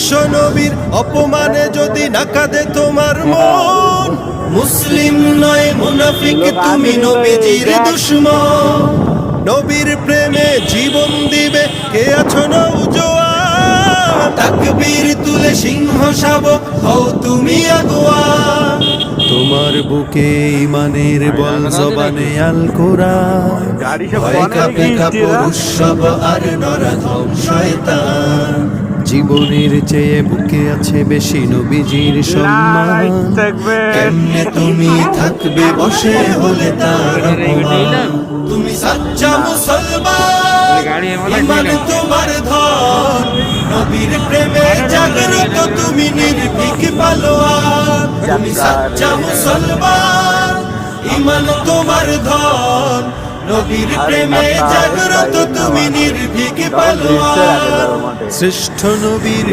বিশ্ব নবীর অপমানে যদি না কাঁদে তোমার মন, মুসলিম নয় মুনাফিক তুমি নবীজির দুশমন। নবীর প্রেমে জীবন দিবে কে আছো নওজোয়ান, তাকবীর তুলে সিংহ শাবক হও তুমি আগুয়ান। তোমার বুকে ইমানের বল জবানে আল কোরআন, ভয় কাঁপে কাপড় উৎসব আর নরধম শয়তান। জীবনের চেয়ে বুকে আছে বেশি নবীজির সম্মান, কেমনে তুমি থাকবে বসে হলে তার অপমান। তুমি সাচ্চা মুসলমান, ইমান তোমার ধন, নবীর প্রেমে জাগ্রত তুমি নির্ভীক পালোয়ান। তুমি সাচ্চা মুসলমান, ইমান তোমার ধন, নবীর প্রেমে জাগ্রত তুমি নির্ভীক পালোয়ান। শ্রেষ্ঠ নবীর